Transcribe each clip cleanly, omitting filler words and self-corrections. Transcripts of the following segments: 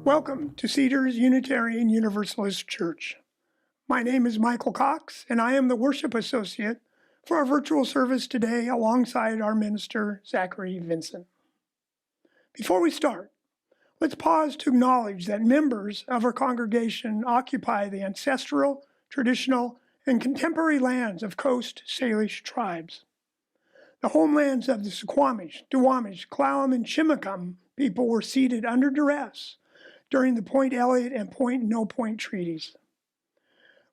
Welcome to Cedars Unitarian Universalist Church. My name is Michael Cox, and I am the worship associate for our virtual service today alongside our minister, Zachary Vincent. Before we start, let's pause to acknowledge that members of our congregation occupy the ancestral, traditional, and contemporary lands of Coast Salish tribes. The homelands of the Suquamish, Duwamish, Clallam, and Chimicum people were ceded under duress during the Point Elliott and Point No Point treaties.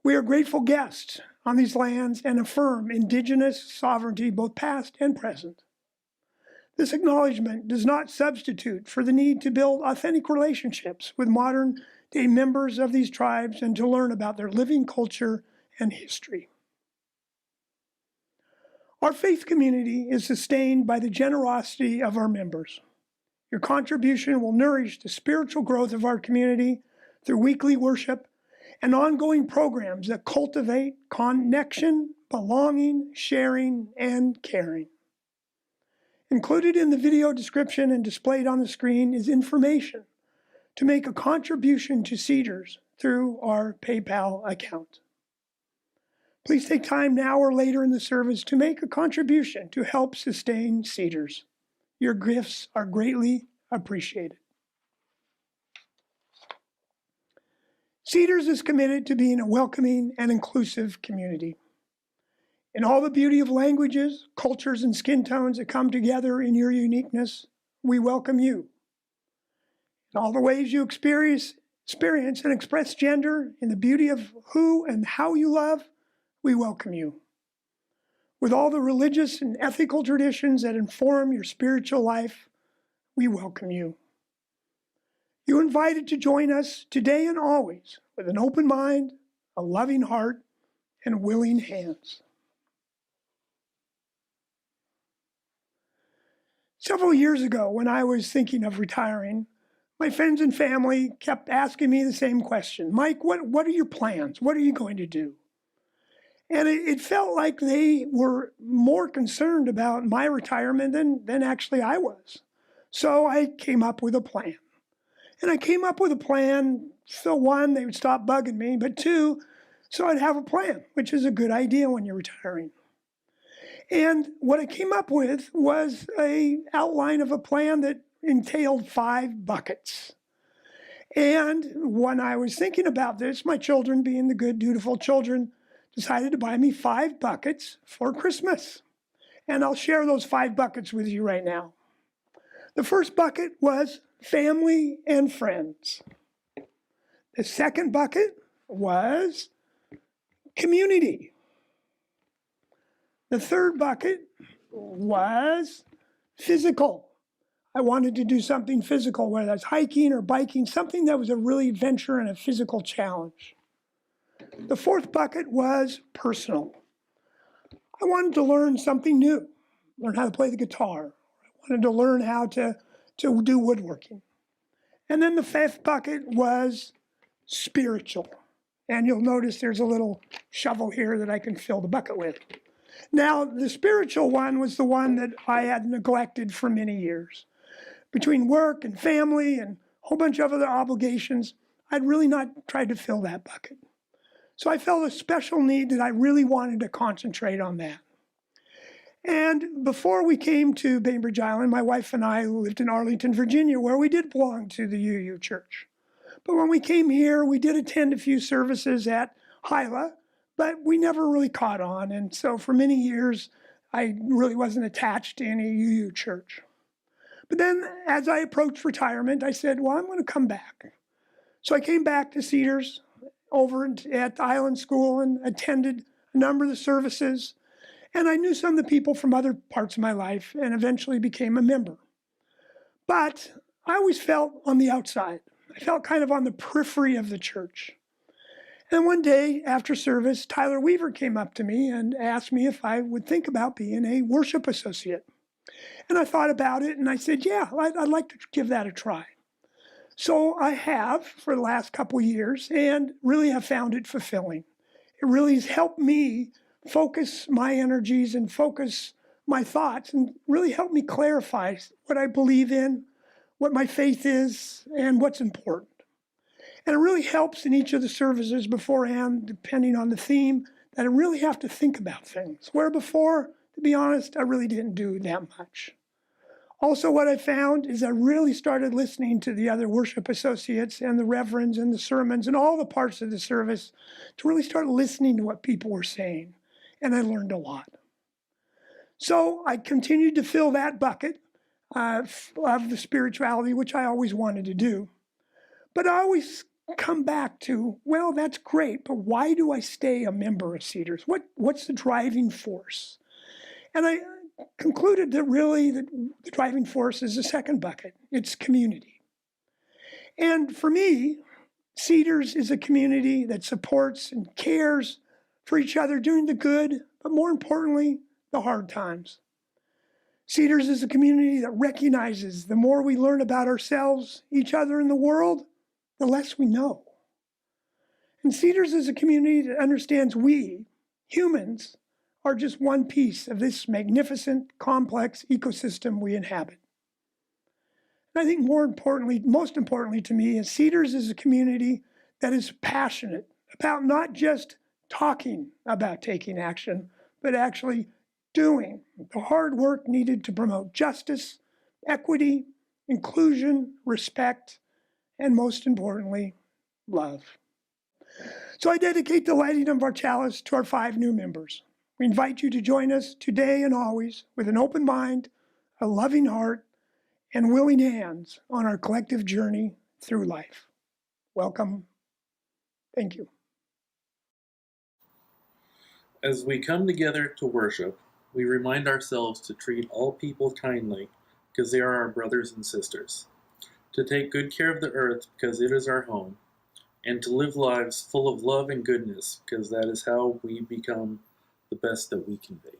We are grateful guests on these lands and affirm indigenous sovereignty both past and present. This acknowledgement does not substitute for the need to build authentic relationships with modern-day members of these tribes and to learn about their living culture and history. Our faith community is sustained by the generosity of our members. Your contribution will nourish the spiritual growth of our community through weekly worship and ongoing programs that cultivate connection, belonging, sharing, and caring. Included in the video description and displayed on the screen is information to make a contribution to Cedars through our PayPal account. Please take time now or later in the service to make a contribution to help sustain Cedars. Your gifts are greatly appreciated. Cedars is committed to being a welcoming and inclusive community. In all the beauty of languages, cultures, and skin tones that come together in your uniqueness, we welcome you. In all the ways you experience and express gender, in the beauty of who and how you love, we welcome you. With all the religious and ethical traditions that inform your spiritual life, we welcome you. You're invited to join us today and always with an open mind, a loving heart, and willing hands. Several years ago, when I was thinking of retiring, my friends and family kept asking me the same question. Mike, what are your plans? What are you going to do? And it felt like they were more concerned about my retirement than actually I was. So I came up with a plan. And I came up with a plan, so one, they would stop bugging me, but two, so I'd have a plan, which is a good idea when you're retiring. And what I came up with was an outline of a plan that entailed 5 buckets. And when I was thinking about this, my children, being the good, dutiful children, decided to buy me 5 buckets for Christmas. And I'll share those 5 buckets with you right now. The first bucket was family and friends. The second bucket was community. The third bucket was physical. I wanted to do something physical, whether that's hiking or biking, something that was a really adventure and a physical challenge. The fourth bucket was personal. I wanted to learn something new, learn how to play the guitar. I wanted to learn how to do woodworking. And then the fifth bucket was spiritual. And you'll notice there's a little shovel here that I can fill the bucket with. Now, the spiritual one was the one that I had neglected for many years. Between work and family and a whole bunch of other obligations, I'd really not tried to fill that bucket. So I felt a special need that I really wanted to concentrate on that. And before we came to Bainbridge Island, my wife and I lived in Arlington, Virginia, where we did belong to the UU Church. But when we came here, we did attend a few services at Hyla, but we never really caught on. And so for many years, I really wasn't attached to any UU church. But then as I approached retirement, I said, well, I'm going to come back. So I came back to Cedars over at the Island School and attended a number of the services. And I knew some of the people from other parts of my life and eventually became a member. But I always felt on the outside. I felt kind of on the periphery of the church. And one day after service, Tyler Weaver came up to me and asked me if I would think about being a worship associate. And I thought about it and I said, yeah, I'd like to give that a try. So I have for the last couple of years and really have found it fulfilling. It really has helped me focus my energies and focus my thoughts and really helped me clarify what I believe in, what my faith is, and what's important. And it really helps in each of the services beforehand, depending on the theme, that I really have to think about things. Where before, to be honest, I really didn't do that much. Also, what I found is I really started listening to the other worship associates and the reverends and the sermons and all the parts of the service to really start listening to what people were saying. And I learned a lot. So I continued to fill that bucket of the spirituality, which I always wanted to do. But I always come back to, well, that's great, but why do I stay a member of Cedars? What's the driving force? And I concluded that really the driving force is the second bucket. It's community. And for me, Cedars is a community that supports and cares for each other during the good, but more importantly, the hard times. Cedars is a community that recognizes the more we learn about ourselves, each other, and the world, the less we know. And Cedars is a community that understands we, humans, are just one piece of this magnificent, complex ecosystem we inhabit. And I think most importantly to me, is Cedars is a community that is passionate about not just talking about taking action, but actually doing the hard work needed to promote justice, equity, inclusion, respect, and most importantly, love. So I dedicate the lighting of our chalice to our 5 new members. We invite you to join us today and always with an open mind, a loving heart, and willing hands on our collective journey through life. Welcome. Thank you. As we come together to worship, we remind ourselves to treat all people kindly because they are our brothers and sisters, to take good care of the earth because it is our home, and to live lives full of love and goodness because that is how we become the best that we can be.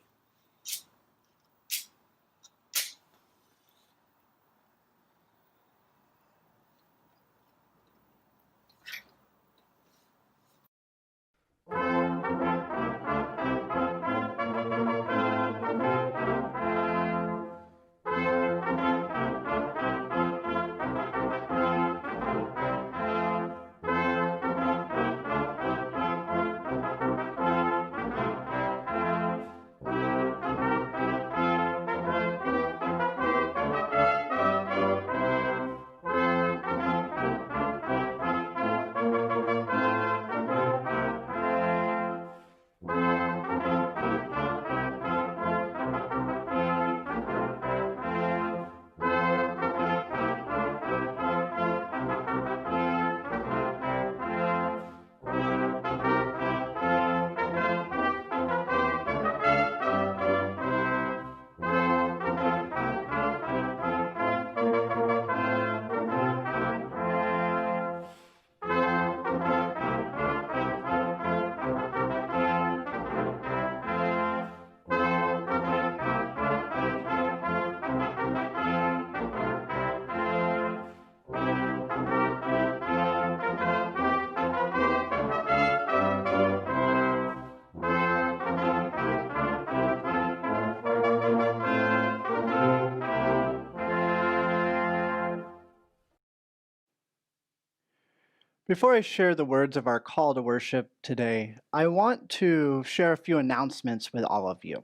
Before I share the words of our call to worship today, I want to share a few announcements with all of you.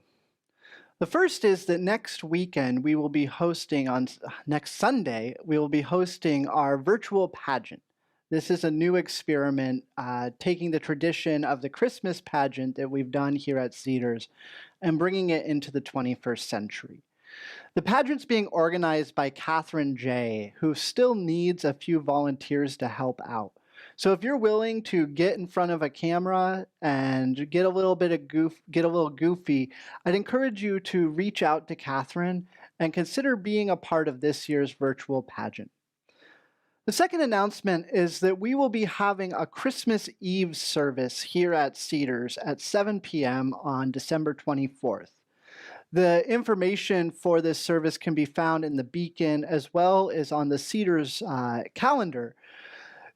The first is that next weekend we will be hosting, next Sunday, we will be hosting our virtual pageant. This is a new experiment, taking the tradition of the Christmas pageant that we've done here at Cedars and bringing it into the 21st century. The pageant's being organized by Catherine J., who still needs a few volunteers to help out. So if you're willing to get in front of a camera and get a little goofy, I'd encourage you to reach out to Catherine and consider being a part of this year's virtual pageant. The second announcement is that we will be having a Christmas Eve service here at Cedars at 7 p.m. on December 24th. The information for this service can be found in the beacon as well as on the Cedars calendar.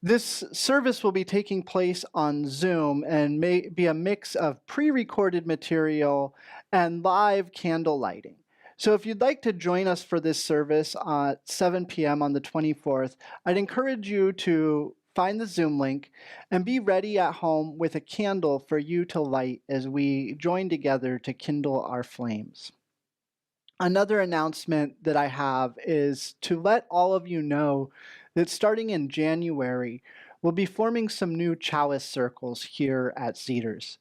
This service will be taking place on Zoom and may be a mix of pre-recorded material and live candle lighting. So if you'd like to join us for this service at 7 p.m. on the 24th, I'd encourage you to find the Zoom link, and be ready at home with a candle for you to light as we join together to kindle our flames. Another announcement that I have is to let all of you know that starting in January, we'll be forming some new chalice circles here at Cedars.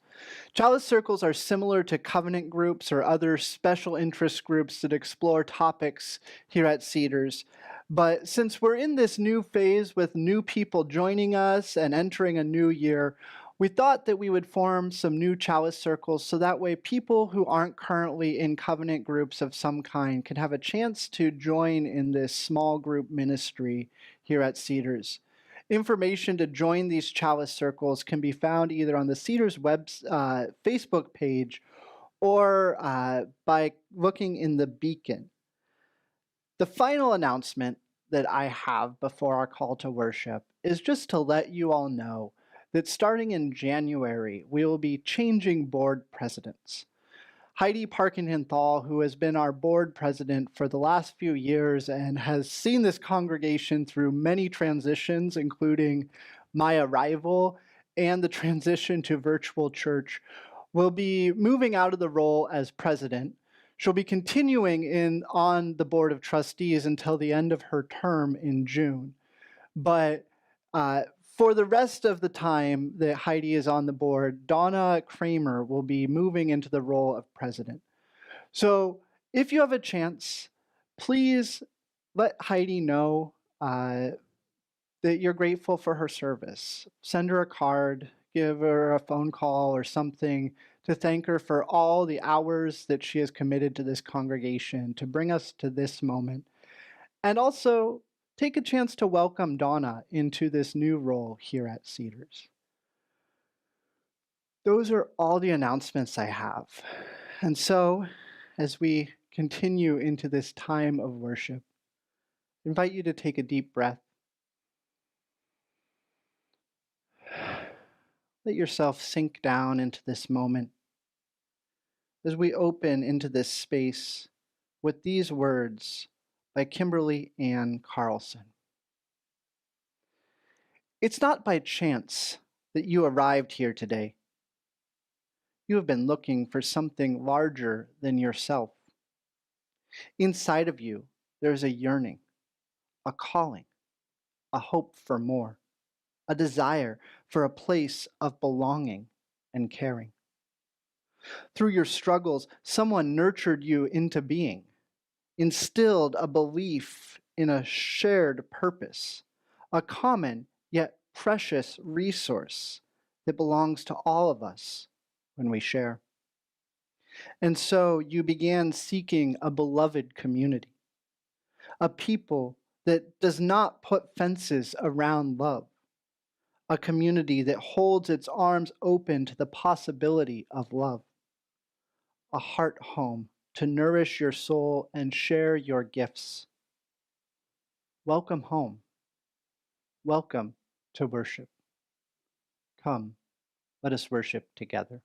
Chalice circles are similar to covenant groups or other special interest groups that explore topics here at Cedars. But since we're in this new phase with new people joining us and entering a new year, we thought that we would form some new chalice circles so that way people who aren't currently in covenant groups of some kind can have a chance to join in this small group ministry here at Cedars. Information to join these chalice circles can be found either on the Cedars Facebook page or by looking in the beacon. The final announcement that I have before our call to worship is just to let you all know that starting in January, we will be changing board presidents. Heidi Parkinson-Thal, who has been our board president for the last few years and has seen this congregation through many transitions, including my arrival and the transition to virtual church, will be moving out of the role as president. She'll be continuing on the board of trustees until the end of her term in June. But for the rest of the time that Heidi is on the board, Donna Kramer will be moving into the role of president. So if you have a chance, please let Heidi know that you're grateful for her service. Send her a card, give her a phone call or something to thank her for all the hours that she has committed to this congregation to bring us to this moment. And also, take a chance to welcome Donna into this new role here at Cedars. Those are all the announcements I have. And so, as we continue into this time of worship, I invite you to take a deep breath. Let yourself sink down into this moment as we open into this space with these words by Kimberly Ann Carlson. It's not by chance that you arrived here today. You have been looking for something larger than yourself. Inside of you, there's a yearning, a calling, a hope for more, a desire for a place of belonging and caring. Through your struggles, someone nurtured you into being, instilled a belief in a shared purpose, a common yet precious resource that belongs to all of us when we share. And so you began seeking a beloved community, a people that does not put fences around love, a community that holds its arms open to the possibility of love, a heart home to nourish your soul and share your gifts. Welcome home. Welcome to worship. Come, let us worship together.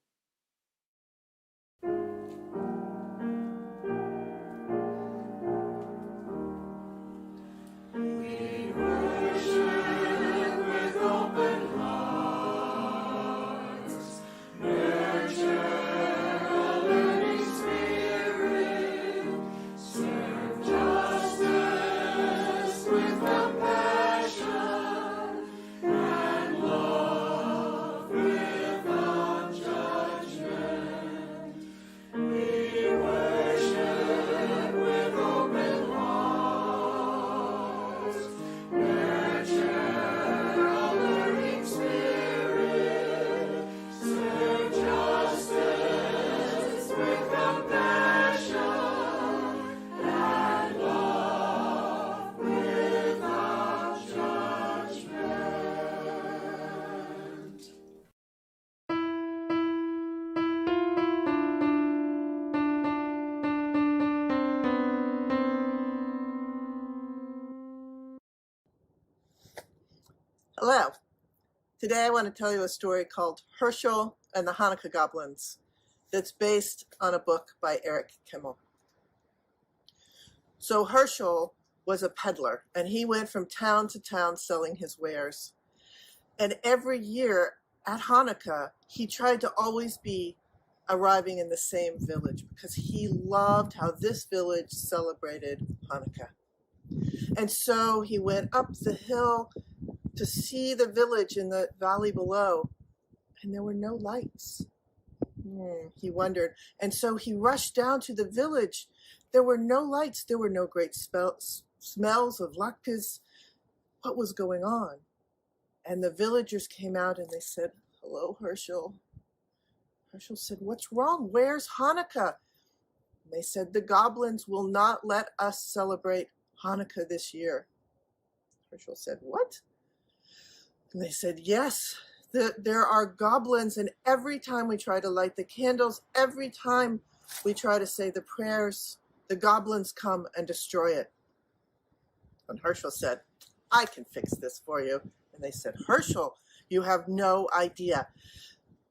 Hello. Today I want to tell you a story called Herschel and the Hanukkah Goblins that's based on a book by Eric Kimmel. So Herschel was a peddler, and he went from town to town selling his wares. And every year at Hanukkah, he tried to always be arriving in the same village because he loved how this village celebrated Hanukkah. And so he went up the hill to see the village in the valley below, and there were no lights. He wondered. And so he rushed down to the village. There were no lights. There were no great smells of latkes. What was going on? And the villagers came out and they said, "Hello, Herschel." Herschel said, "What's wrong? Where's Hanukkah?" And they said, "The goblins will not let us celebrate Hanukkah this year." Herschel said, "What?" And they said, "Yes, there are goblins, and every time we try to light the candles, every time we try to say the prayers, the goblins come and destroy it." And Herschel said, "I can fix this for you." And they said, "Herschel, you have no idea.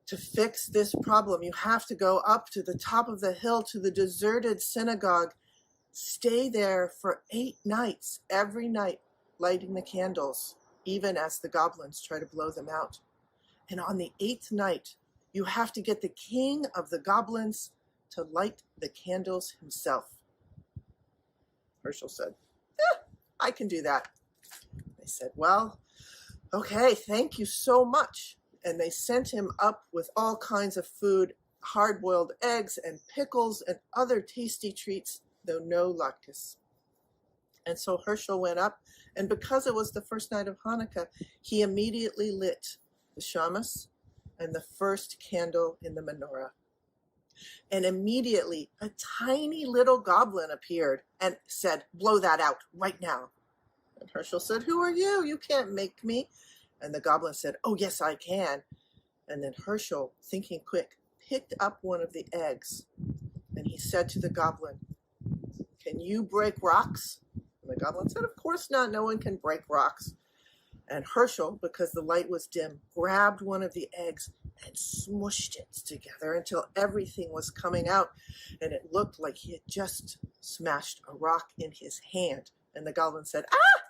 To fix this problem, you have to go up to the top of the hill to the deserted synagogue. Stay there for 8 nights, every night, lighting the candles, even as the goblins try to blow them out. And on the 8th night, you have to get the king of the goblins to light the candles himself." Herschel said, "I can do that." They said, "Well, okay, thank you so much." And they sent him up with all kinds of food, hard-boiled eggs and pickles and other tasty treats, though no latkes. And so Herschel went up, and because it was the first night of Hanukkah, he immediately lit the shamas and the first candle in the menorah. And immediately a tiny little goblin appeared and said, "Blow that out right now." And Herschel said, "Who are you? You can't make me." And the goblin said, "Oh, yes, I can." And then Herschel, thinking quick, picked up one of the eggs, and he said to the goblin, "Can you break rocks?" And the goblin said, "Of course not. No one can break rocks." And Herschel, because the light was dim, grabbed one of the eggs and smushed it together until everything was coming out, and it looked like he had just smashed a rock in his hand. And the goblin said, "Ah!"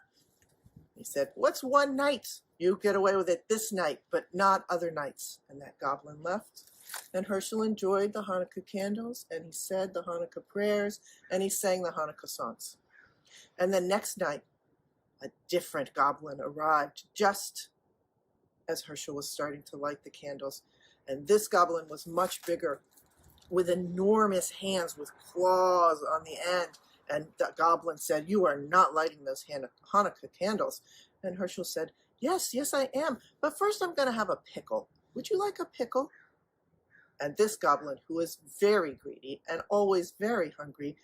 He said, "What's one night? You get away with it this night, but not other nights." And that goblin left. And Herschel enjoyed the Hanukkah candles, and he said the Hanukkah prayers, and he sang the Hanukkah songs. And the next night, a different goblin arrived just as Herschel was starting to light the candles. And this goblin was much bigger, with enormous hands with claws on the end. And the goblin said, "You are not lighting those Hanukkah candles." And Herschel said, Yes, I am. But first I'm going to have a pickle. Would you like a pickle?" And this goblin, who was very greedy and always very hungry,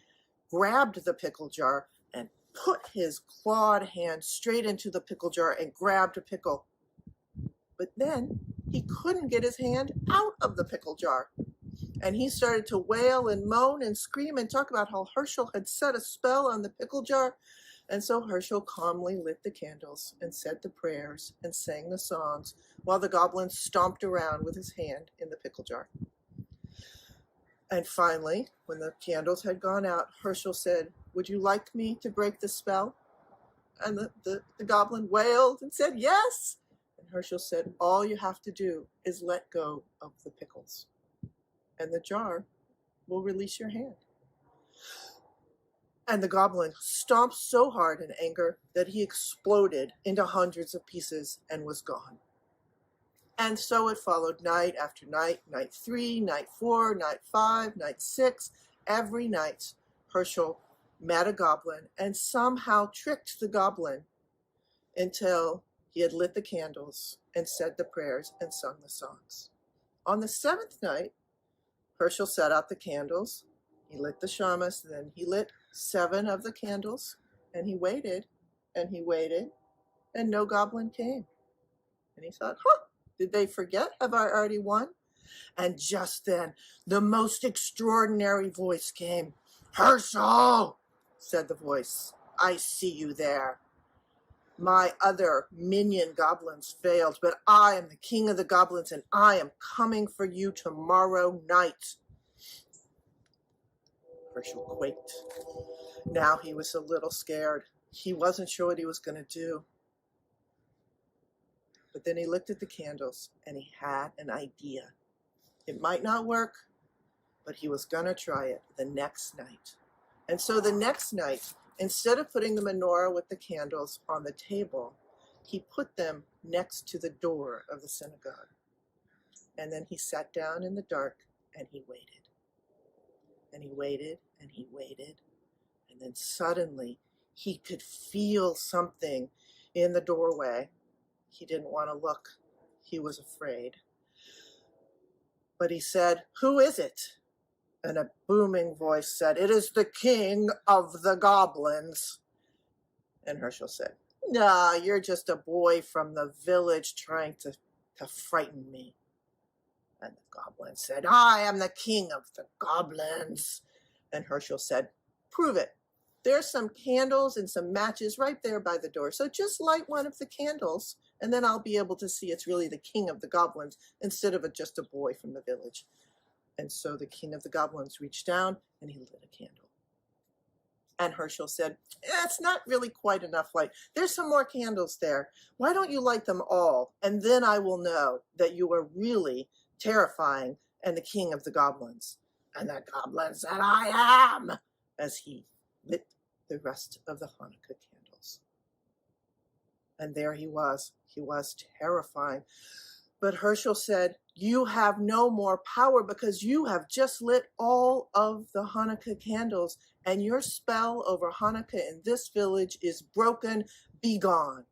grabbed the pickle jar and put his clawed hand straight into the pickle jar and grabbed a pickle. But then he couldn't get his hand out of the pickle jar. And he started to wail and moan and scream and talk about how Herschel had set a spell on the pickle jar. And so Herschel calmly lit the candles and said the prayers and sang the songs while the goblin stomped around with his hand in the pickle jar. And finally, when the candles had gone out, Herschel said, "Would you like me to break the spell?" And the goblin wailed and said, "Yes." And Herschel said, "All you have to do is let go of the pickles, and the jar will release your hand." And the goblin stomped so hard in anger that he exploded into hundreds of pieces and was gone. And so it followed night after night, night 3, night 4, night 5, night 6. Every night, Herschel met a goblin and somehow tricked the goblin until he had lit the candles and said the prayers and sung the songs. On the 7th night, Herschel set out the candles. He lit the shamas, then he lit 7 of the candles, and he waited, and no goblin came. And he thought, did they forget? Have I already won? And just then, the most extraordinary voice came. "Herschel," said the voice, "I see you there. My other minion goblins failed, but I am the king of the goblins, and I am coming for you tomorrow night." Herschel quaked. Now he was a little scared. He wasn't sure what he was going to do. But then he looked at the candles and he had an idea. It might not work, but he was going to try it the next night. And so the next night, instead of putting the menorah with the candles on the table, he put them next to the door of the synagogue. And then he sat down in the dark and he waited. And he waited and he waited. And then suddenly he could feel something in the doorway. He didn't want to look. He was afraid. But he said, "Who is it?" And a booming voice said, "It is the king of the goblins." And Herschel said, "Nah, you're just a boy from the village trying to frighten me." And the goblin said, "I am the king of the goblins." And Herschel said, "Prove it. There's some candles and some matches right there by the door. So just light one of the candles, and then I'll be able to see it's really the king of the goblins instead of just a boy from the village." And so the king of the goblins reached down and he lit a candle. And Herschel said, "It's not really quite enough light. There's some more candles there. Why don't you light them all? And then I will know that you are really terrifying and the king of the goblins." And the goblin said, "I am," as he lit the rest of the Hanukkah candles. And there he was. He was terrifying. But Herschel said, "You have no more power because you have just lit all of the Hanukkah candles, and your spell over Hanukkah in this village is broken. Be gone."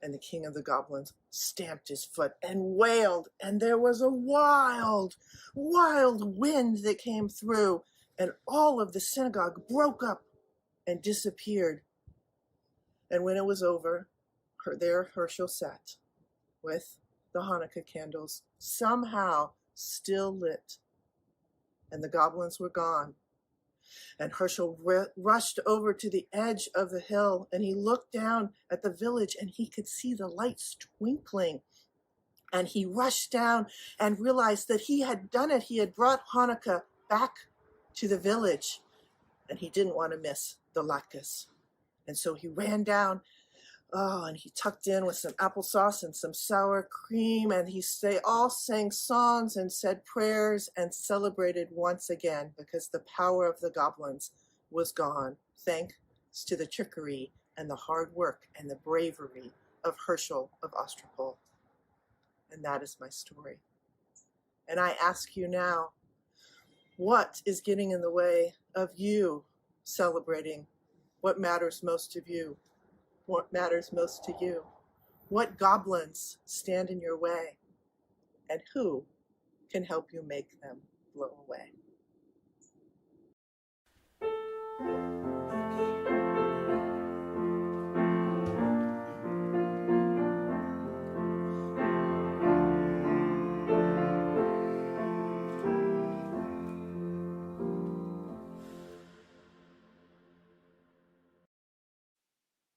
And the king of the goblins stamped his foot and wailed, and there was a wild, wild wind that came through, and all of the synagogue broke up and disappeared. And when it was over, there Herschel sat with the Hanukkah candles somehow still lit, and the goblins were gone. And Herschel rushed over to the edge of the hill, and he looked down at the village, and he could see the lights twinkling. And he rushed down and realized that he had done it. He had brought Hanukkah back to the village, and he didn't want to miss the latkes. And so he ran down. And he tucked in with some applesauce and some sour cream, and they all sang songs and said prayers and celebrated once again because the power of the goblins was gone, thanks to the trickery and the hard work and the bravery of Herschel of Ostropol. And that is my story. And I ask you now, what is getting in the way of you celebrating what matters most to you? What matters most to you? What goblins stand in your way? And who can help you make them blow away?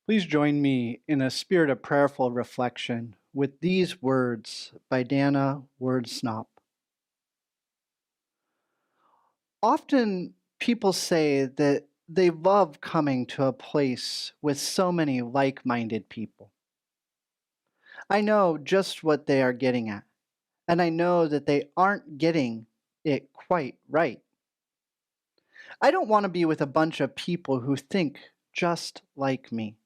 Please join me in a spirit of prayerful reflection with these words by Dana Wordsnop. Often people say that they love coming to a place with so many like-minded people. I know just what they are getting at, and I know that they aren't getting it quite right. I don't want to be with a bunch of people who think just like me.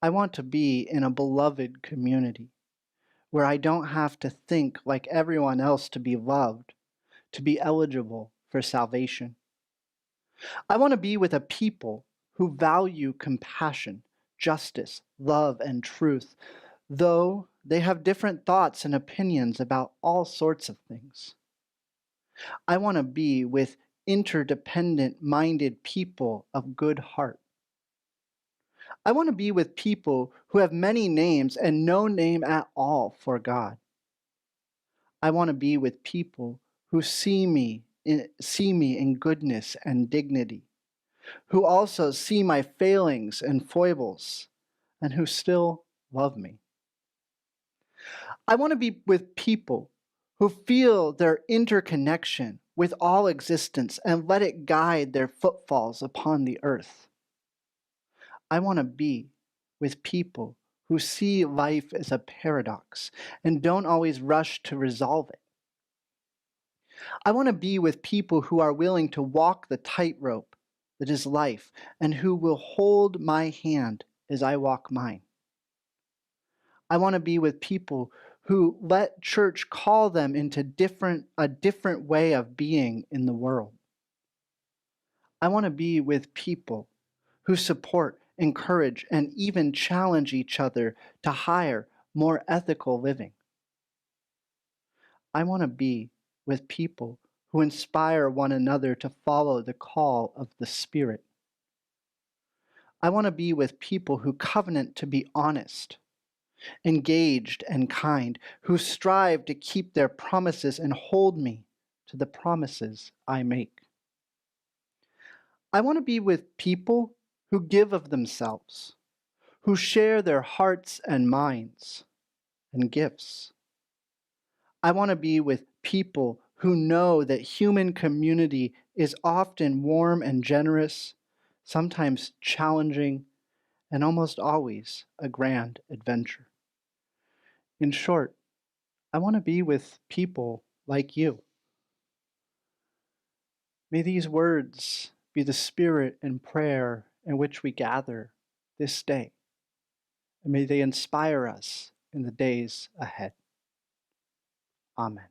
I want to be in a beloved community where I don't have to think like everyone else to be loved, to be eligible for salvation. I want to be with a people who value compassion, justice, love, and truth, though they have different thoughts and opinions about all sorts of things. I want to be with interdependent-minded people of good heart. I want to be with people who have many names and no name at all for God. I want to be with people who see me in goodness and dignity, who also see my failings and foibles, and who still love me. I want to be with people who feel their interconnection with all existence and let it guide their footfalls upon the earth. I want to be with people who see life as a paradox and don't always rush to resolve it. I want to be with people who are willing to walk the tightrope that is life and who will hold my hand as I walk mine. I want to be with people who let church call them into a different way of being in the world. I want to be with people who support, encourage, and even challenge each other to higher, more ethical living. I want to be with people who inspire one another to follow the call of the Spirit. I want to be with people who covenant to be honest, engaged, and kind, who strive to keep their promises and hold me to the promises I make. I want to be with people who give of themselves, who share their hearts and minds and gifts. I want to be with people who know that human community is often warm and generous, sometimes challenging, and almost always a grand adventure. In short, I want to be with people like you. May these words be the spirit and prayer in which we gather this day, and may they inspire us in the days ahead. Amen.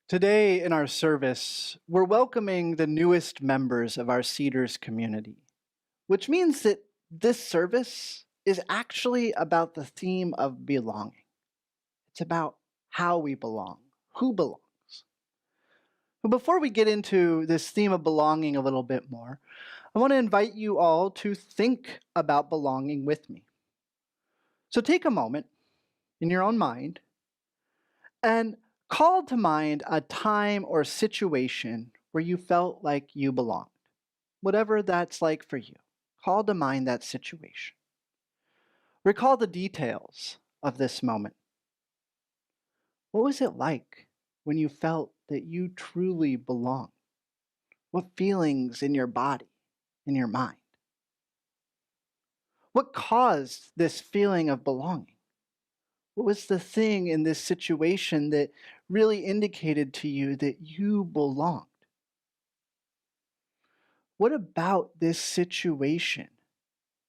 Today in our service, we're welcoming the newest members of our Cedars community, which means that this service is actually about the theme of belonging. It's about how we belong, who belongs. But before we get into this theme of belonging a little bit more, I want to invite you all to think about belonging with me. So take a moment in your own mind and call to mind a time or situation where you felt like you belonged. Whatever that's like for you, call to mind that situation. Recall the details of this moment. What was it like when you felt that you truly belonged? What feelings in your body, in your mind? What caused this feeling of belonging? What was the thing in this situation that really indicated to you that you belonged? What about this situation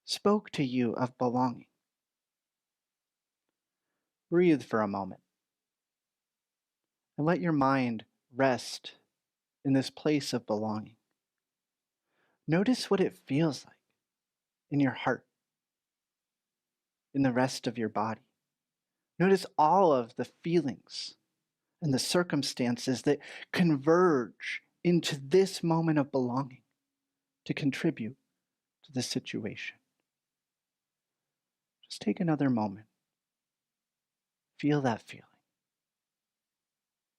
spoke to you of belonging? Breathe for a moment and let your mind rest in this place of belonging. Notice what it feels like in your heart, in the rest of your body. Notice all of the feelings and the circumstances that converge into this moment of belonging to contribute to the situation. Just take another moment. Feel that feeling.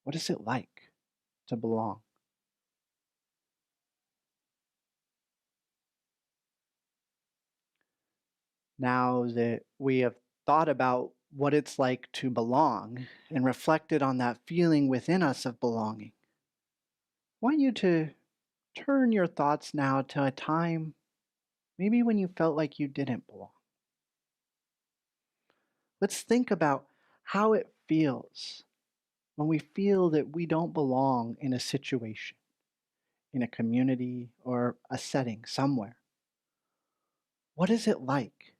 What is it like to belong? Now that we have thought about what it's like to belong and reflected on that feeling within us of belonging, I want you to turn your thoughts now to a time maybe when you felt like you didn't belong. Let's think about how it feels when we feel that we don't belong in a situation, in a community, or a setting somewhere. What is it like?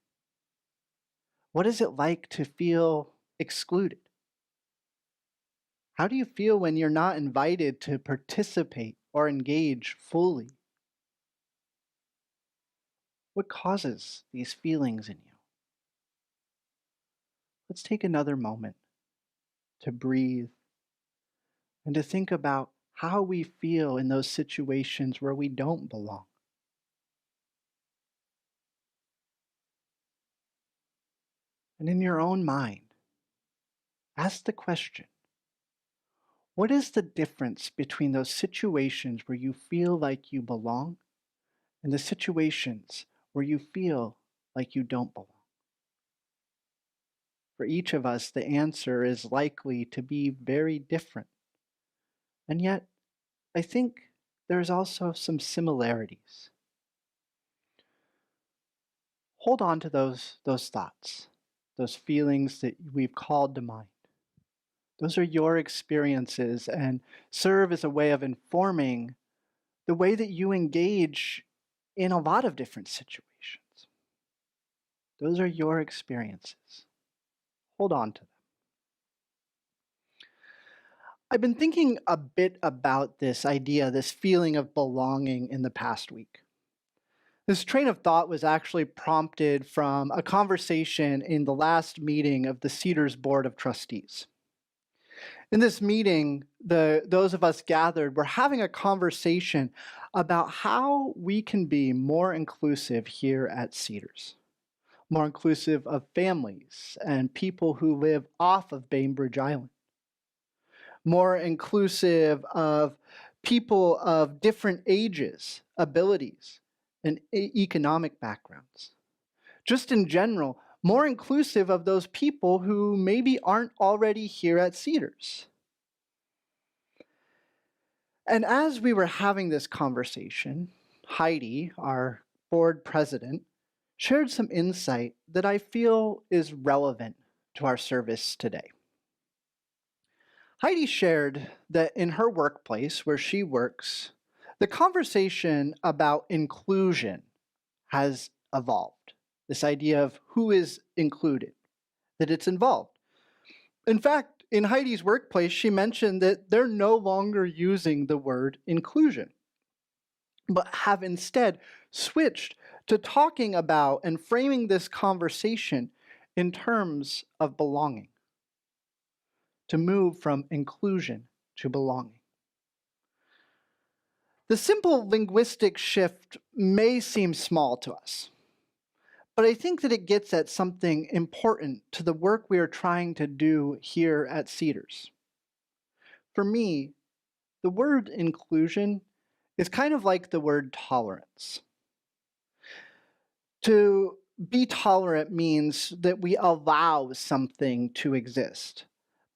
What is it like to feel excluded? How do you feel when you're not invited to participate or engage fully? What causes these feelings in you? Let's take another moment to breathe and to think about how we feel in those situations where we don't belong. And in your own mind, ask the question, what is the difference between those situations where you feel like you belong and the situations where you feel like you don't belong? For each of us, the answer is likely to be very different. And yet, I think there's also some similarities. Hold on to those thoughts, those feelings that we've called to mind. Those are your experiences and serve as a way of informing the way that you engage in a lot of different situations. Those are your experiences. Hold on to them. I've been thinking a bit about this idea, this feeling of belonging in the past week. This train of thought was actually prompted from a conversation in the last meeting of the Cedars Board of Trustees. In this meeting, those of us gathered were having a conversation about how we can be more inclusive here at Cedars, more inclusive of families and people who live off of Bainbridge Island, more inclusive of people of different ages, abilities, and economic backgrounds. Just in general, more inclusive of those people who maybe aren't already here at Cedars. And as we were having this conversation, Heidi, our board president, shared some insight that I feel is relevant to our service today. Heidi shared that in her workplace where she works, the conversation about inclusion has evolved. This idea of who is included, that it's involved. In fact, in Heidi's workplace, she mentioned that they're no longer using the word inclusion, but have instead switched to talking about and framing this conversation in terms of belonging. to move from inclusion to belonging. The simple linguistic shift may seem small to us, but I think that it gets at something important to the work we are trying to do here at Cedars. For me, the word inclusion is kind of like the word tolerance. To be tolerant means that we allow something to exist,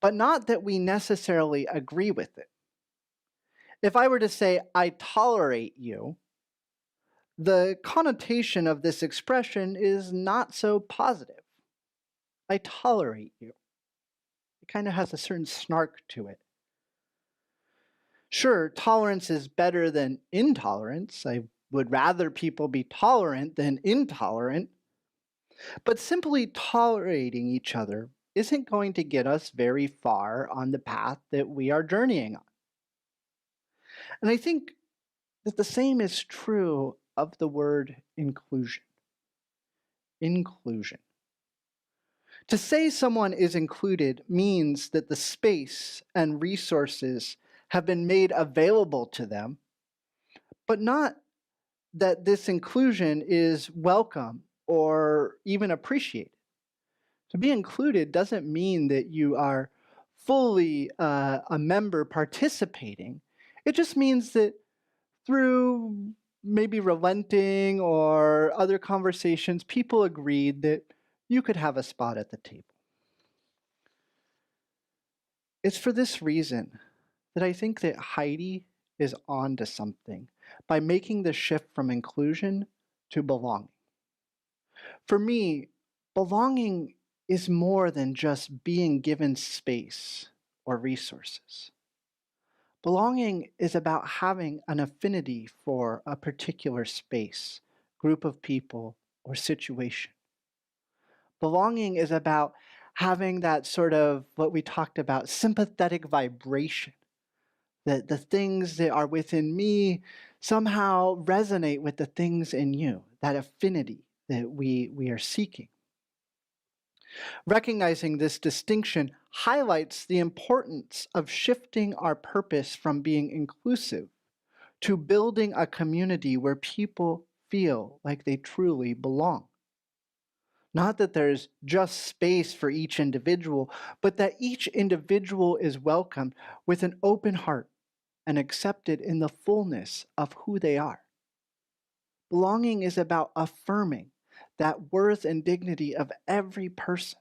but not that we necessarily agree with it. If I were to say, I tolerate you, the connotation of this expression is not so positive. I tolerate you. It kind of has a certain snark to it. Sure, tolerance is better than intolerance. I would rather people be tolerant than intolerant. But simply tolerating each other isn't going to get us very far on the path that we are journeying on. And I think that the same is true of the word inclusion. Inclusion. To say someone is included means that the space and resources have been made available to them, but not that this inclusion is welcome or even appreciated. To be included doesn't mean that you are fully a member participating. It just means that through maybe relenting or other conversations, people agreed that you could have a spot at the table. It's for this reason that I think that Heidi is on to something by making the shift from inclusion to belonging. For me, belonging is more than just being given space or resources. Belonging is about having an affinity for a particular space, group of people, or situation. Belonging is about having that sort of what we talked about, sympathetic vibration, that the things that are within me somehow resonate with the things in you, that affinity that we are seeking. Recognizing this distinction highlights the importance of shifting our purpose from being inclusive to building a community where people feel like they truly belong. Not that there's just space for each individual, but that each individual is welcomed with an open heart and accepted in the fullness of who they are. Belonging is about affirming that worth and dignity of every person,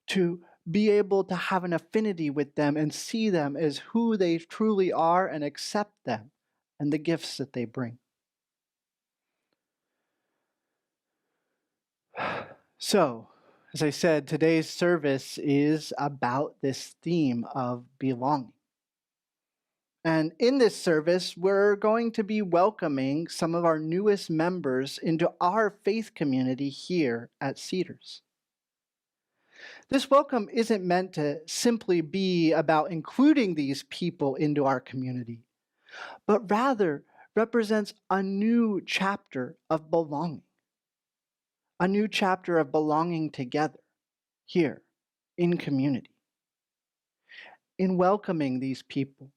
to be able to have an affinity with them and see them as who they truly are and accept them and the gifts that they bring. So, as I said, today's service is about this theme of belonging. And in this service, we're going to be welcoming some of our newest members into our faith community here at Cedars. This welcome isn't meant to simply be about including these people into our community, but rather represents a new chapter of belonging. A new chapter of belonging together here in community. In welcoming these people,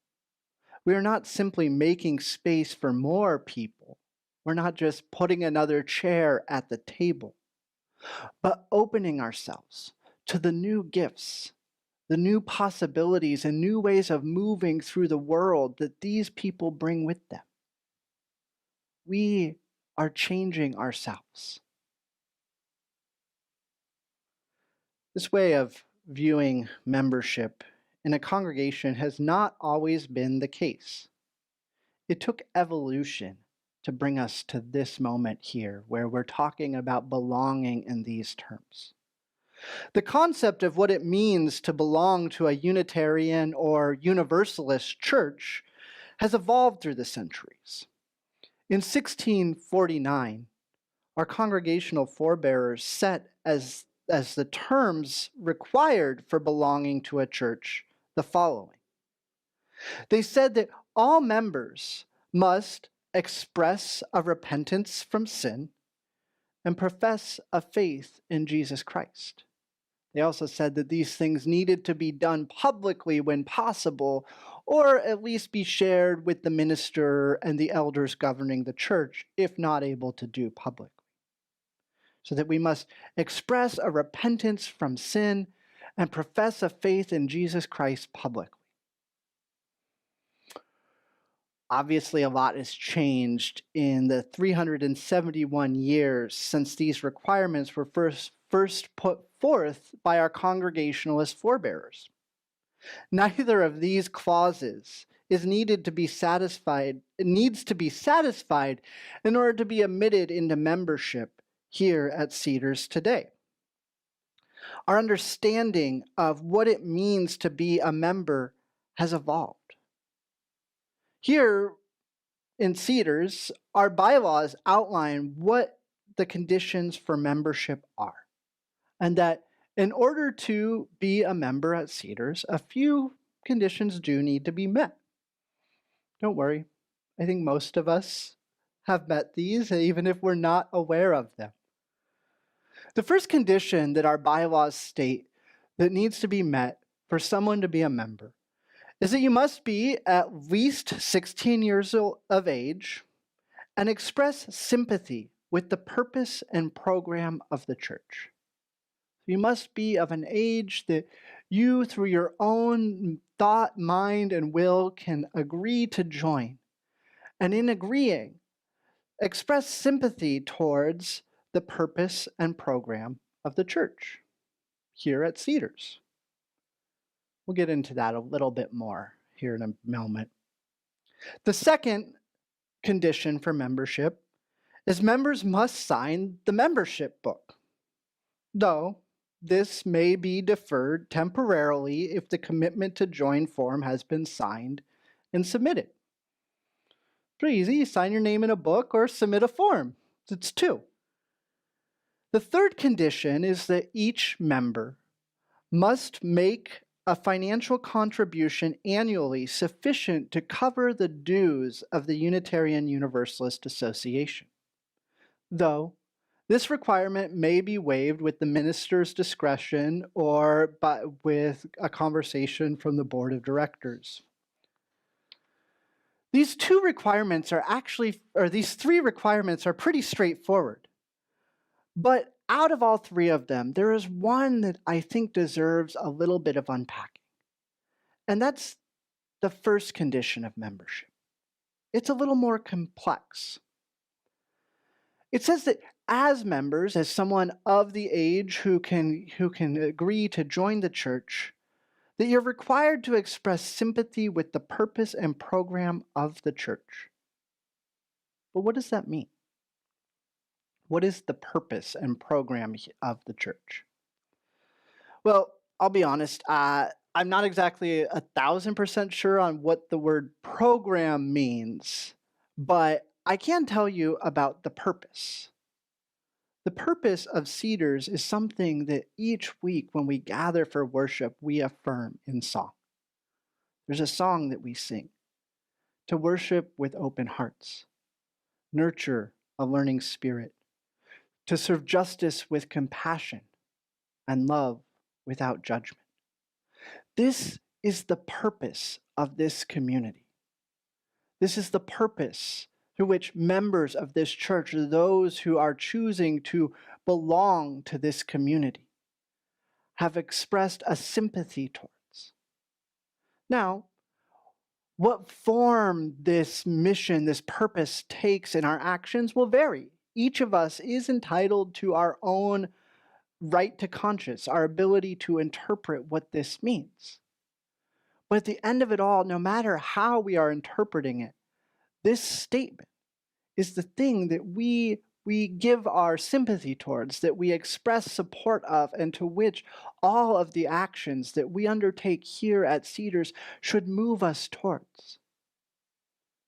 we are not simply making space for more people. We're not just putting another chair at the table, but opening ourselves to the new gifts, the new possibilities and new ways of moving through the world that these people bring with them. We are changing ourselves. This way of viewing membership in a congregation has not always been the case. It took evolution to bring us to this moment here where we're talking about belonging in these terms. The concept of what it means to belong to a Unitarian or Universalist church has evolved through the centuries. In 1649, our congregational forebearers set as the terms required for belonging to a church the following. They said that all members must express a repentance from sin and profess a faith in Jesus Christ. They also said that these things needed to be done publicly when possible, or at least be shared with the minister and the elders governing the church, if not able to do publicly. So that we must express a repentance from sin and profess a faith in Jesus Christ publicly. Obviously, a lot has changed in the 371 years since these requirements were first put forth by our Congregationalist forebears. Neither of these clauses needs to be satisfied in order to be admitted into membership here at Cedars today. Our understanding of what it means to be a member has evolved. Here in Cedars, our bylaws outline what the conditions for membership are, and that in order to be a member at Cedars, a few conditions do need to be met. Don't worry, I think most of us have met these, even if we're not aware of them. The first condition that our bylaws state that needs to be met for someone to be a member is that you must be at least 16 years of age and express sympathy with the purpose and program of the church. You must be of an age that you, through your own thought, mind, and will, can agree to join. And in agreeing, express sympathy towards the purpose and program of the church here at Cedars. We'll get into that a little bit more here in a moment. The second condition for membership is members must sign the membership book, though this may be deferred temporarily if the commitment to join form has been signed and submitted. Pretty easy, you sign your name in a book or submit a form. It's two. The third condition is that each member must make a financial contribution annually sufficient to cover the dues of the Unitarian Universalist Association, though this requirement may be waived with the minister's discretion or with a conversation from the board of directors. These three requirements are pretty straightforward. But out of all three of them, there is one that I think deserves a little bit of unpacking. And that's the first condition of membership. It's a little more complex. It says that as members, as someone of the age who can agree to join the church, that you're required to express sympathy with the purpose and program of the church. But what does that mean? What is the purpose and program of the church? Well, I'll be honest, I'm not exactly 1,000% sure on what the word program means, but I can tell you about the purpose. The purpose of Cedars is something that each week when we gather for worship, we affirm in song. There's a song that we sing: to worship with open hearts, nurture a learning spirit, to serve justice with compassion, and love without judgment. This is the purpose of this community. This is the purpose to which members of this church, those who are choosing to belong to this community, have expressed a sympathy towards. Now, what form this mission, this purpose takes in our actions will vary. Each of us is entitled to our own right to conscience, our ability to interpret what this means. But at the end of it all, no matter how we are interpreting it, this statement is the thing that we give our sympathy towards, that we express support of, and to which all of the actions that we undertake here at Cedars should move us towards.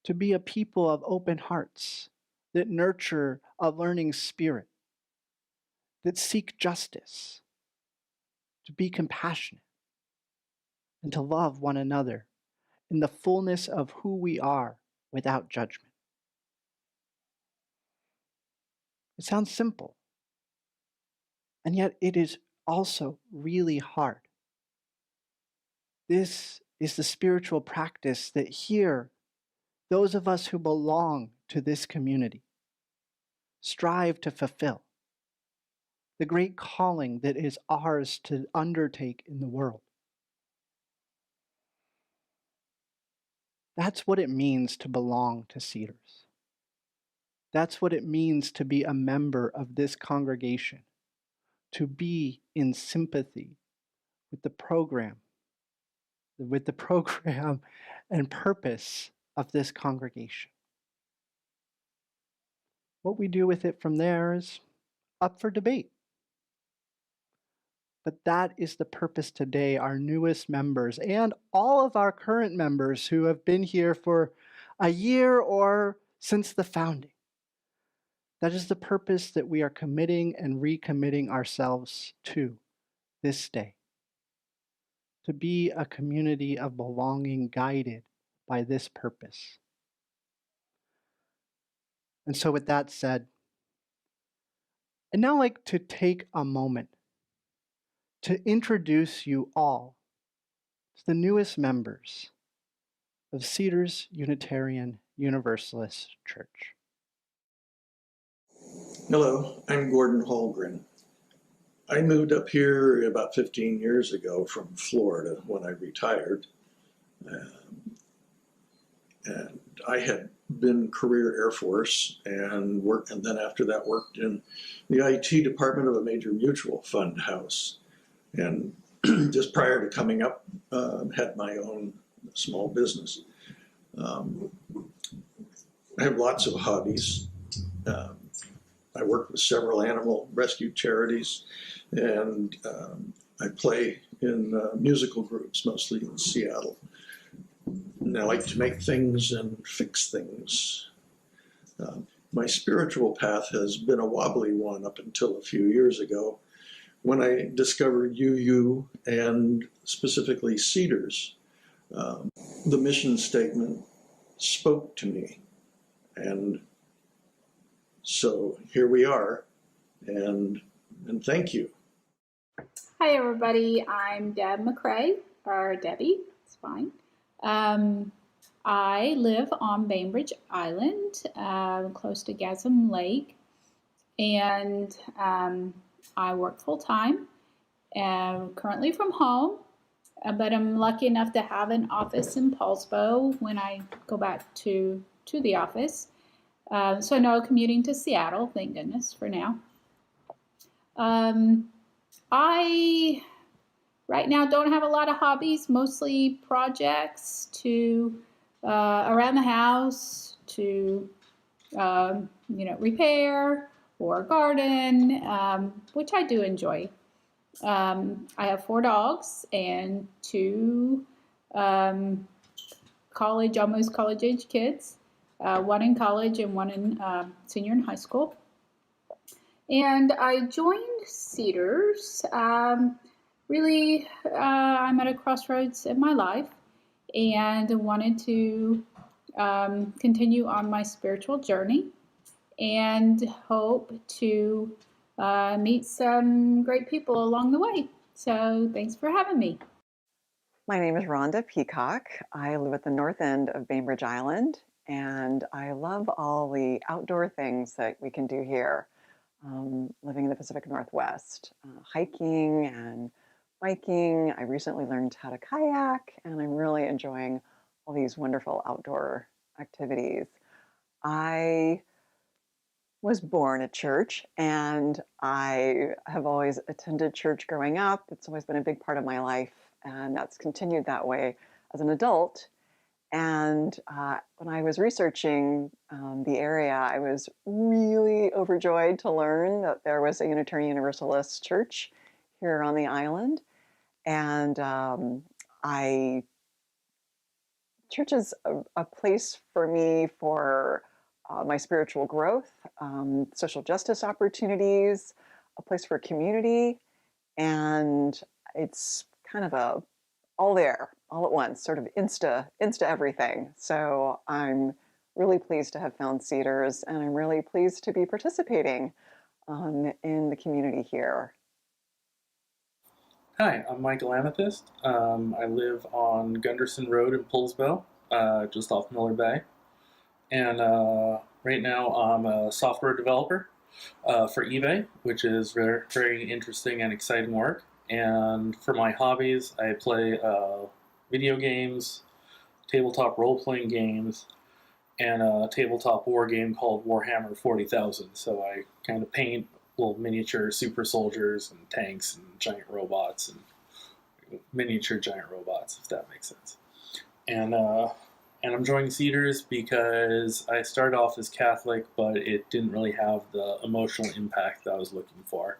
To be a people of open hearts, that nurture a learning spirit, that seek justice, to be compassionate, and to love one another in the fullness of who we are without judgment. It sounds simple, and yet it is also really hard. This is the spiritual practice that here, those of us who belong to this community strive to fulfill, the great calling that is ours to undertake in the world. That's what it means to belong to Cedars. That's what it means to be a member of this congregation, to be in sympathy with the program and purpose of this congregation. What we do with it from there is up for debate. But that is the purpose today, our newest members and all of our current members who have been here for a year or since the founding. That is the purpose that we are committing and recommitting ourselves to this day. To be a community of belonging guided by this purpose. And so with that said, I'd now like to take a moment to introduce you all to the newest members of Cedars Unitarian Universalist Church. Hello, I'm Gordon Holgren. I moved up here about 15 years ago from Florida when I retired. And I had been career Air Force and then after that worked in the IT department of a major mutual fund house. And just prior to coming up, had my own small business. I have lots of hobbies. I work with several animal rescue charities, and I play in musical groups, mostly in Seattle. And I like to make things and fix things. My spiritual path has been a wobbly one up until a few years ago when I discovered UU and specifically Cedars. The mission statement spoke to me, and so here we are, and thank you. Hi everybody, I'm Deb McCrae, or Debbie, it's fine. I live on Bainbridge Island, close to Gasm Lake, and I work full-time, currently from home, but I'm lucky enough to have an office in Paulsbo when I go back to the office. So no commuting to Seattle, thank goodness for now. I right now don't have a lot of hobbies, mostly projects to around the house to repair or garden, which I do enjoy. I have 4 dogs and 2 almost college age kids. One in college and one in senior in high school. And I joined Cedars. Really, I'm at a crossroads in my life and wanted to continue on my spiritual journey and hope to meet some great people along the way. So thanks for having me. My name is Rhonda Peacock. I live at the north end of Bainbridge Island, and I love all the outdoor things that we can do here, living in the Pacific Northwest, hiking and biking. I recently learned how to kayak, and I'm really enjoying all these wonderful outdoor activities. I was born at church, and I have always attended church growing up. It's always been a big part of my life, and that's continued that way as an adult. And when I was researching the area, I was really overjoyed to learn that there was a Unitarian Universalist church here on the island. And church is a place for me for my spiritual growth, social justice opportunities, a place for community, and it's kind of all there, all at once, sort of insta everything. So I'm really pleased to have found Cedars, and I'm really pleased to be participating in the community here. Hi, I'm Michael Amethyst. I live on Gunderson Road in Poulsbo, just off Miller Bay. And right now I'm a software developer for eBay, which is very, very interesting and exciting work. And for my hobbies, I play video games, tabletop role-playing games, and a tabletop war game called Warhammer 40,000. So I kind of paint little miniature super soldiers and tanks and giant robots and miniature giant robots, if that makes sense. And I'm joining Cedars because I started off as Catholic, but it didn't really have the emotional impact that I was looking for.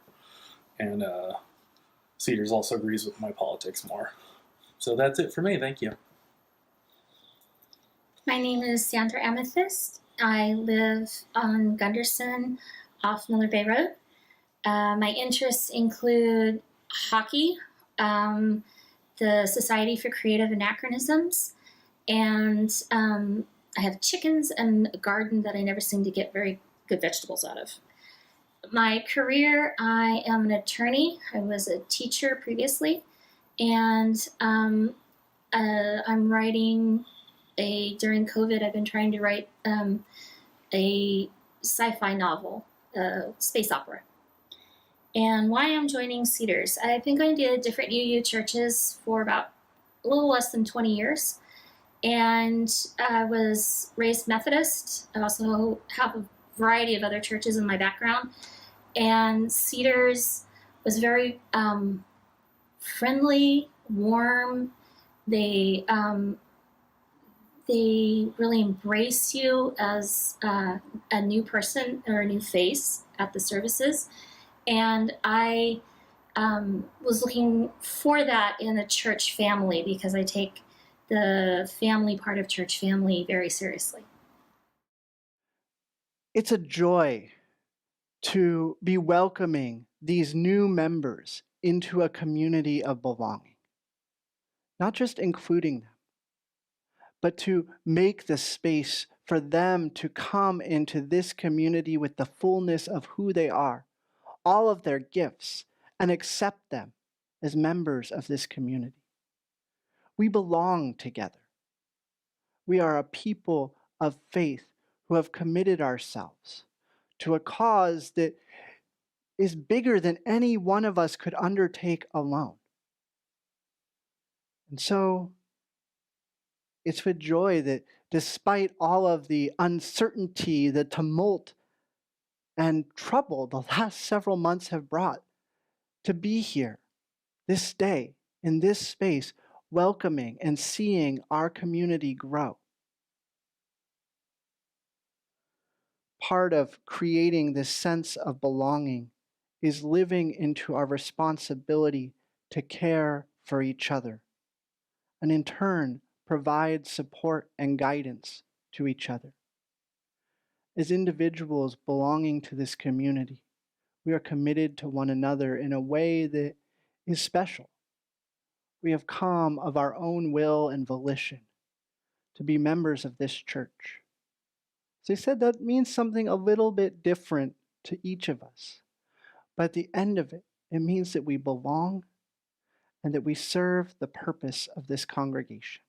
And Cedars also agrees with my politics more. So that's it for me. Thank you. My name is Sandra Amethyst. I live on Gunderson off Miller Bay Road. My interests include hockey, the Society for Creative Anachronisms, and I have chickens and a garden that I never seem to get very good vegetables out of. My career, I am an attorney. I was a teacher previously, and I'm writing during COVID, I've been trying to write a sci-fi novel, space opera. And why I'm joining Cedars, I've been going to different UU churches for about a little less than 20 years. And I was raised Methodist. I also have a variety of other churches in my background. And Cedars was very friendly, warm. They really embrace you as a new person or a new face at the services. And I was looking for that in a church family because I take the family part of church family very seriously. It's a joy to be welcoming these new members into a community of belonging, not just including them, but to make the space for them to come into this community with the fullness of who they are, all of their gifts, and accept them as members of this community. We belong together. We are a people of faith who have committed ourselves to a cause that is bigger than any one of us could undertake alone. And so it's with joy that despite all of the uncertainty, the tumult, and trouble the last several months have brought, to be here this day in this space, welcoming and seeing our community grow. Part of creating this sense of belonging is living into our responsibility to care for each other, and in turn, provide support and guidance to each other. As individuals belonging to this community, we are committed to one another in a way that is special. We have come of our own will and volition to be members of this church. As I said, that means something a little bit different to each of us. But at the end of it, it means that we belong and that we serve the purpose of this congregation.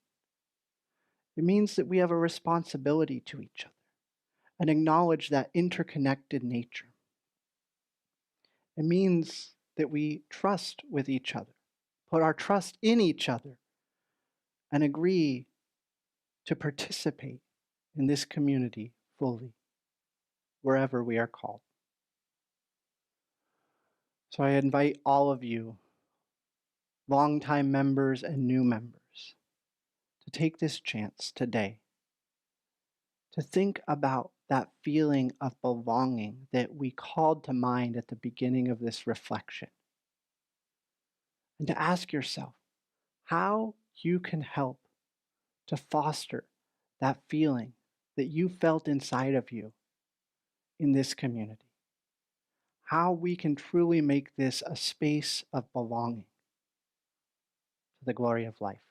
It means that we have a responsibility to each other and acknowledge that interconnected nature. It means that we trust with each other, put our trust in each other, and agree to participate in this community fully, wherever we are called. So I invite all of you, longtime members and new members, to take this chance today to think about that feeling of belonging that we called to mind at the beginning of this reflection. And to ask yourself how you can help to foster that feeling that you felt inside of you in this community. How we can truly make this a space of belonging to the glory of life.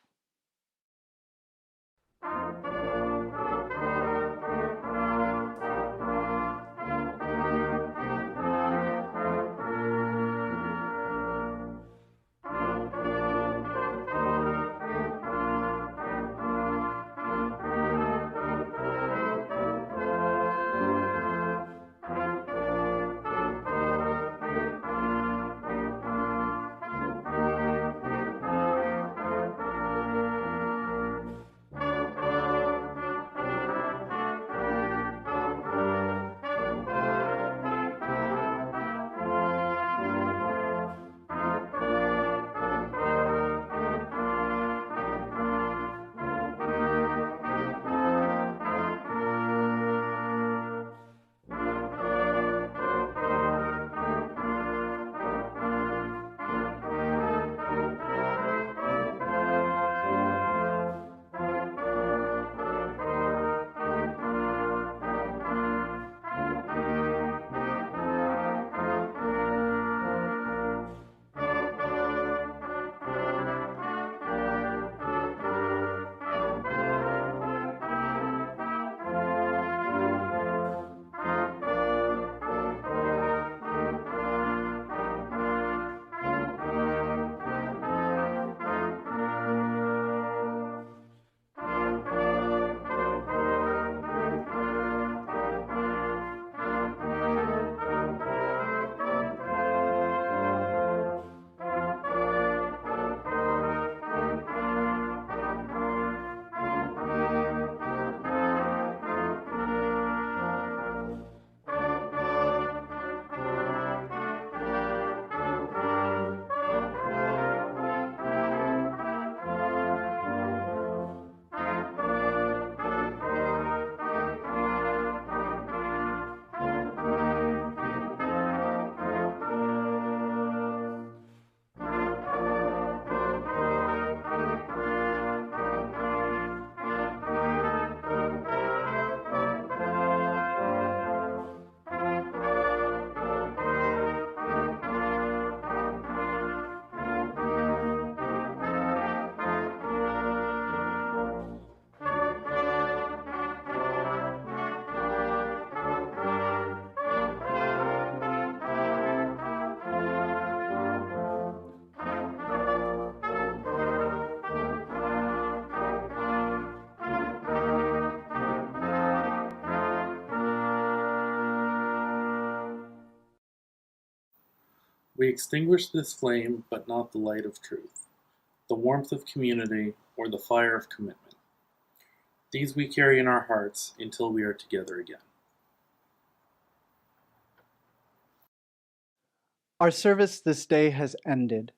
We extinguish this flame, but not the light of truth, the warmth of community, or the fire of commitment. These we carry in our hearts until we are together again. Our service this day has ended,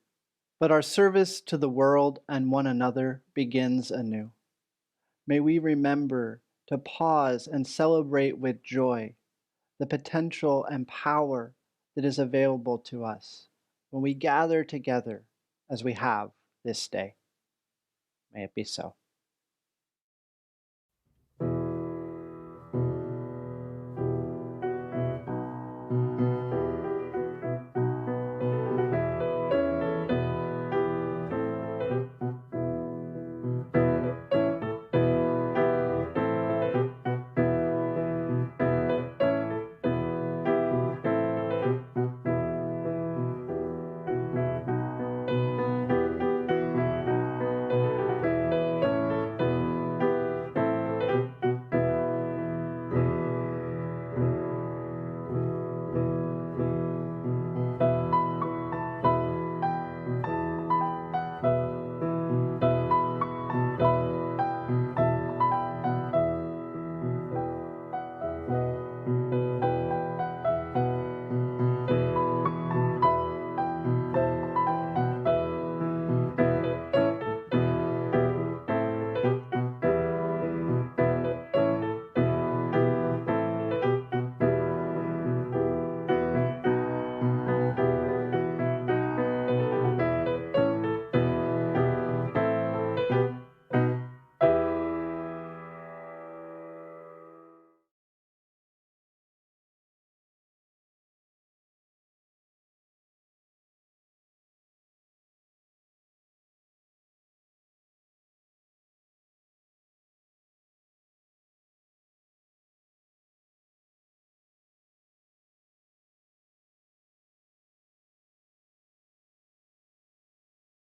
but our service to the world and one another begins anew. May we remember to pause and celebrate with joy the potential and power that is available to us when we gather together as we have this day. May it be so.